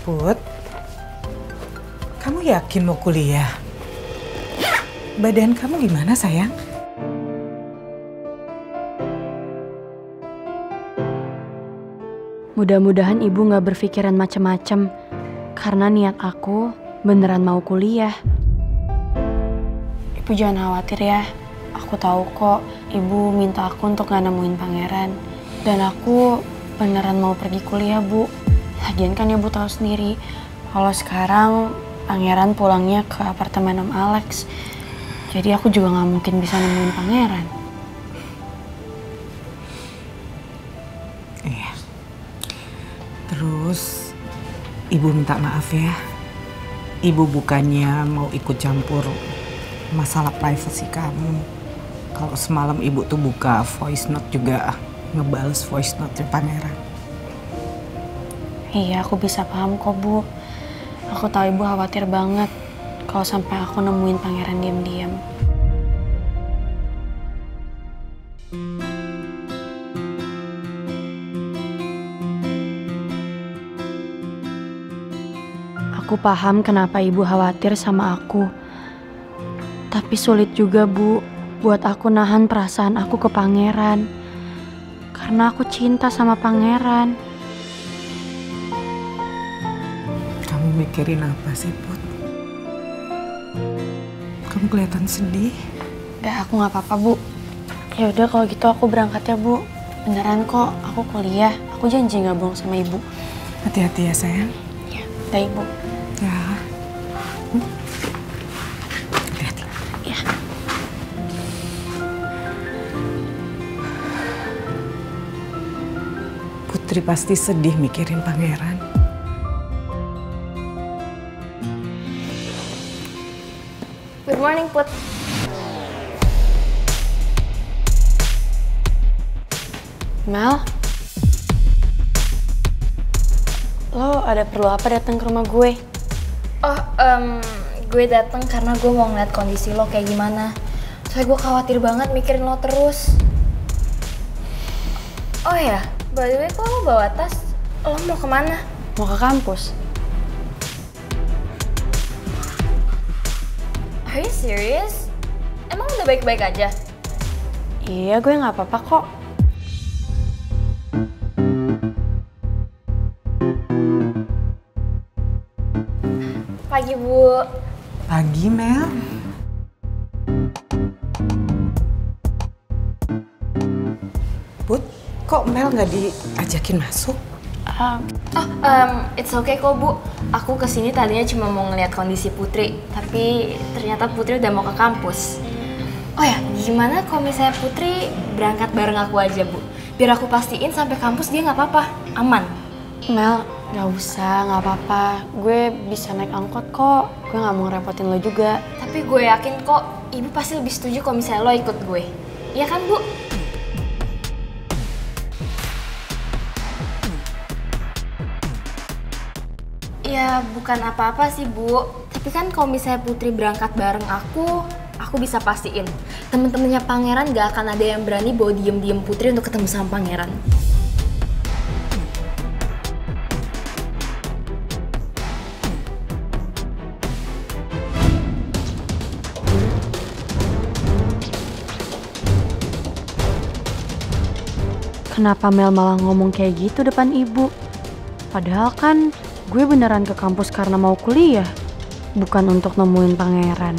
Put, kamu yakin mau kuliah? Badan kamu gimana, sayang? Mudah-mudahan ibu gak berpikiran macem-macem, karena niat aku beneran mau kuliah. Ibu jangan khawatir ya, aku tahu kok ibu minta aku untuk gak nemuin pangeran. Dan aku beneran mau pergi kuliah, Bu. Lagian kan ibu tahu sendiri, kalau sekarang pangeran pulangnya ke apartemen Om Alex. Jadi aku juga gak mungkin bisa nemuin pangeran. Iya. Terus, ibu minta maaf ya. Ibu bukannya mau ikut campur masalah privasi kamu. Kalau semalam ibu tuh buka voice note juga ngebales voice note-nya pangeran. Iya, aku bisa paham kok, Bu. Aku tahu ibu khawatir banget kalau sampai aku nemuin pangeran diam-diam. Aku paham kenapa ibu khawatir sama aku. Tapi sulit juga, Bu, buat aku nahan perasaan aku ke pangeran. Karena aku cinta sama pangeran. Kamu mikirin apa sih, Put? Kamu kelihatan sedih. Udah, aku gak apa-apa, Bu. Ya udah kalau gitu aku berangkat ya, Bu. Beneran kok, aku kuliah. Aku janji gak bohong sama ibu. Hati-hati ya, sayang. Ya, udah ibu. Ya. Hati-hati. Ya. Putri pasti sedih mikirin pangeran. Good morning, Put. Mel? Lo ada perlu apa datang ke rumah gue? Oh, gue dateng karena gue mau ngeliat kondisi lo kayak gimana. Soalnya gue khawatir banget mikirin lo terus. Oh ya, by the way, kok lo bawa tas? Lo mau kemana? Mau ke kampus? Are you serious? Emang udah baik-baik aja? Iya, gue gak apa-apa kok. Pagi, Bu. Pagi, Mel. Put, kok Mel nggak diajakin masuk? It's okay kok, Bu. Aku kesini tadinya cuma mau ngeliat kondisi Putri, tapi ternyata Putri udah mau ke kampus. Oh ya, gimana kalau misalnya Putri berangkat bareng aku aja, Bu? Biar aku pastiin sampai kampus dia nggak apa-apa, aman. Mel, gak usah, gak apa-apa. Gue bisa naik angkot kok. Gue gak mau ngerepotin lo juga. Tapi gue yakin kok ibu pasti lebih setuju kalau misalnya lo ikut gue. Iya kan, Bu? Ya bukan apa-apa sih, Bu. Tapi kan kalau misalnya Putri berangkat bareng aku bisa pastiin temen-temennya pangeran gak akan ada yang berani bawa diem-diem Putri untuk ketemu sama pangeran. Kenapa Mel malah ngomong kayak gitu depan ibu? Padahal kan gue beneran ke kampus karena mau kuliah, bukan untuk nemuin pangeran.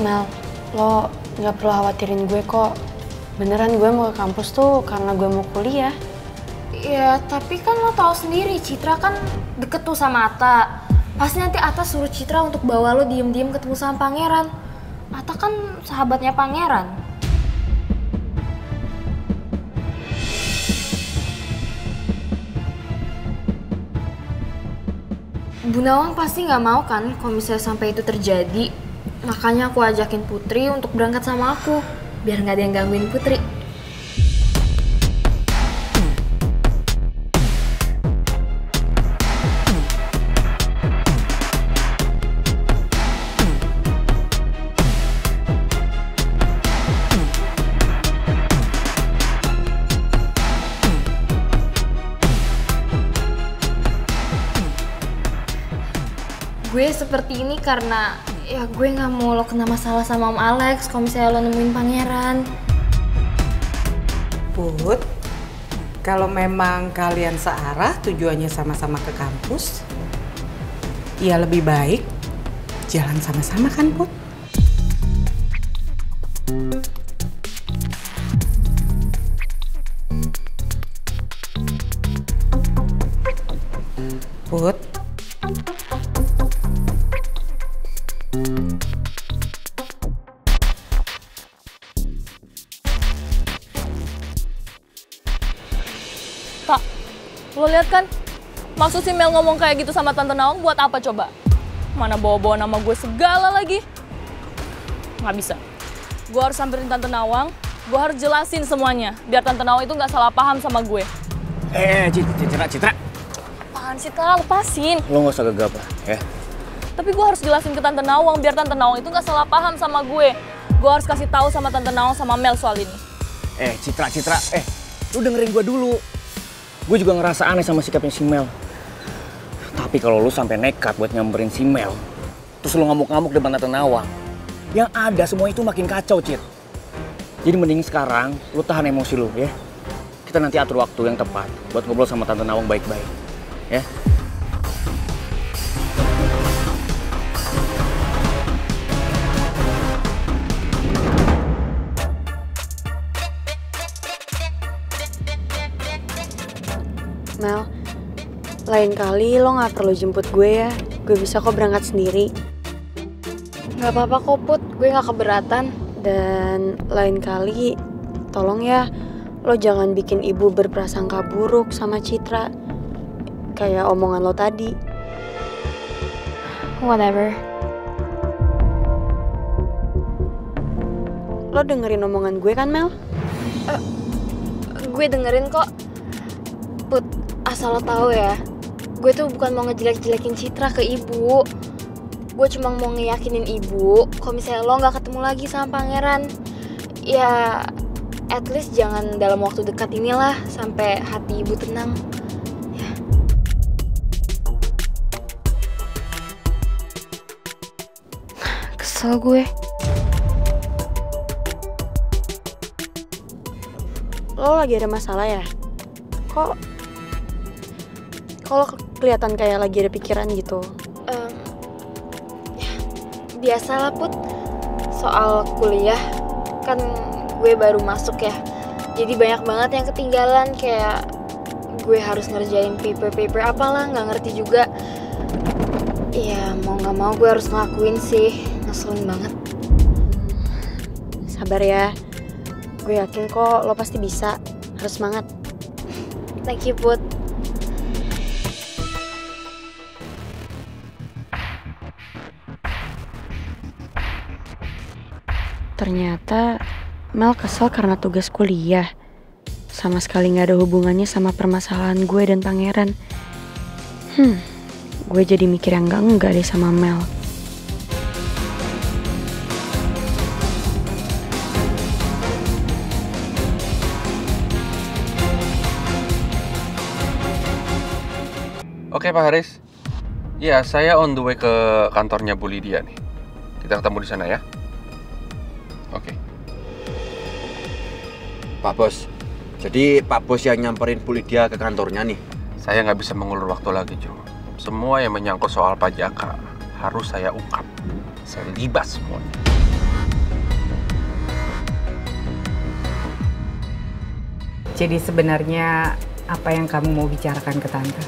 Mel, lo gak perlu khawatirin gue kok. Beneran gue mau ke kampus tuh karena gue mau kuliah. Ya tapi kan lo tahu sendiri Citra kan deket tuh sama Atta. Pasti nanti Atta suruh Citra untuk bawa lo diem-diem ketemu sama pangeran. Atta kan sahabatnya pangeran. Bu Nawang pasti nggak mau kan kalau misalnya sampai itu terjadi. Makanya aku ajakin Putri untuk berangkat sama aku. Biar nggak ada yang gangguin Putri. gue seperti ini karena ya gue nggak mau lo kena masalah sama Om Alex kalau misalnya lo nemuin pangeran. Put, kalau memang kalian searah tujuannya sama-sama ke kampus, ya lebih baik jalan sama-sama kan, Put? Put. Tak, lo lihat kan? Maksud si Mel ngomong kayak gitu sama Tante Nawang buat apa coba? Mana bawa-bawa nama gue segala lagi? Nggak bisa. Gue harus samperin Tante Nawang, gue harus jelasin semuanya. Biar Tante Nawang itu nggak salah paham sama gue. Citra. Apaan sih, Kak? Lepasin. Lo nggak usah gegabah, ya. Tapi gue harus jelasin ke Tante Nawang biar Tante Nawang itu nggak salah paham sama gue. Gue harus kasih tahu sama Tante Nawang sama Mel soal ini. Citra. Lu dengerin gue dulu. Gue juga ngerasa aneh sama sikapnya si Mel. Tapi kalau lu sampai nekat buat nyamperin si Mel, terus lu ngamuk-ngamuk depan Tante Nawang, yang ada semua itu makin kacau, Cit. Jadi mending sekarang lu tahan emosi lu, ya. Kita nanti atur waktu yang tepat buat ngobrol sama Tante Nawang baik-baik, ya. Mel, lain kali lo gak perlu jemput gue ya. Gue bisa kok berangkat sendiri. Nggak apa-apa kok Put, gue nggak keberatan. Dan lain kali, tolong ya, lo jangan bikin ibu berprasangka buruk sama Citra. Kayak omongan lo tadi. Whatever. Lo dengerin omongan gue kan, Mel? Gue dengerin kok. Put, asal lo tahu ya, gue tuh bukan mau ngejelek-jelekin Citra ke ibu. Gue cuma mau ngeyakinin ibu kalau misalnya lo nggak ketemu lagi sama pangeran, ya at least jangan dalam waktu dekat inilah, sampai hati ibu tenang. Ya. Kesel gue. Lo lagi ada masalah ya? Kok kalau kelihatan kayak lagi ada pikiran gitu? Biasalah Put, soal kuliah kan gue baru masuk ya, jadi banyak banget yang ketinggalan, kayak gue harus ngerjain paper apalah, nggak ngerti juga. Ya mau nggak mau gue harus ngelakuin sih, ngeselin banget. Sabar ya, gue yakin kok lo pasti bisa. Harus semangat. Thank you Put. Ternyata Mel kesel karena tugas kuliah. Sama sekali gak ada hubungannya sama permasalahan gue dan pangeran. Gue jadi mikir yang enggak deh sama Mel. Oke Pak Haris, ya saya on the way ke kantornya Bu Lydia nih. Kita ketemu di sana ya. Oke. Pak Bos, jadi Pak Bos yang nyamperin Bu Lydia ke kantornya nih? Saya nggak bisa mengulur waktu lagi, Jo. Semua yang menyangkut soal Pak Jaka harus saya ungkap. Saya libas semuanya. Jadi sebenarnya apa yang kamu mau bicarakan ke Tante?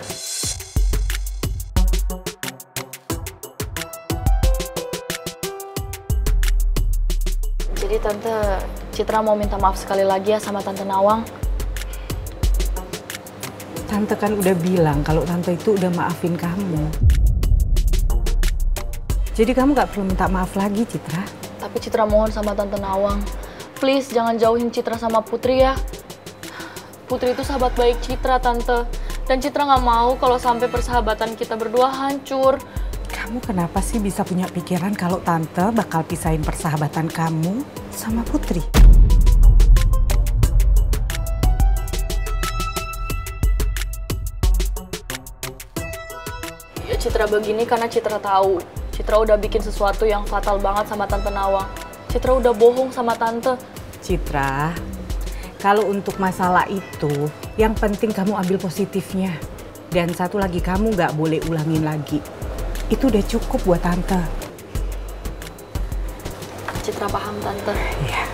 Jadi Tante, Citra mau minta maaf sekali lagi ya sama Tante Nawang. Tante kan udah bilang kalau Tante itu udah maafin kamu. Jadi kamu gak perlu minta maaf lagi, Citra. Tapi Citra mohon sama Tante Nawang, please jangan jauhin Citra sama Putri ya. Putri itu sahabat baik Citra, Tante. Dan Citra gak mau kalau sampai persahabatan kita berdua hancur. Kamu kenapa sih bisa punya pikiran kalau Tante bakal pisahin persahabatan kamu sama Putri? Ya Citra begini karena Citra tahu. Citra udah bikin sesuatu yang fatal banget sama Tante Nawang. Citra udah bohong sama Tante. Citra, kalau untuk masalah itu, yang penting kamu ambil positifnya. Dan satu lagi, kamu nggak boleh ulangin lagi. Itu udah cukup buat Tante. Citra paham Tante. Iya.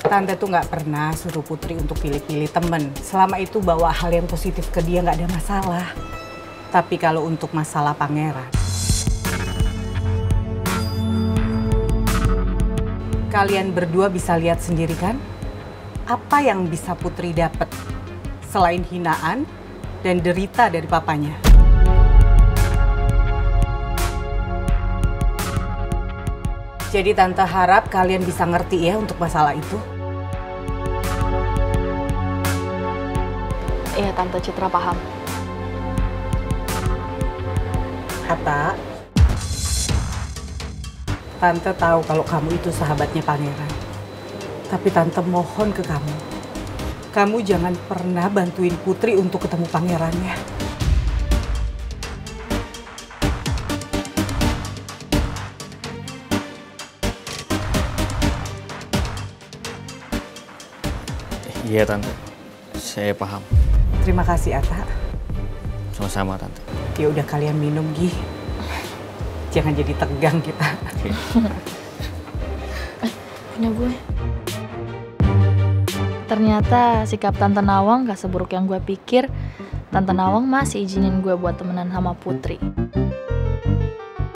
Tante tuh nggak pernah suruh Putri untuk pilih-pilih temen. Selama itu bawa hal yang positif ke dia nggak ada masalah. Tapi kalau untuk masalah pangeran, kalian berdua bisa lihat sendiri kan? Apa yang bisa Putri dapat selain hinaan dan derita dari papanya? Jadi Tante harap kalian bisa ngerti ya untuk masalah itu. Iya Tante, Citra paham. Atta, Tante tahu kalau kamu itu sahabatnya Pangeran. Tapi Tante mohon ke kamu jangan pernah bantuin Putri untuk ketemu pangerannya. Iya Tante, saya paham. Terima kasih Atta. Sama-sama Tante. Ya udah kalian minum Gi. Jangan jadi tegang kita. Punya gue. Ternyata sikap Tante Nawang gak seburuk yang gue pikir. Tante Nawang masih izinin gue buat temenan sama Putri.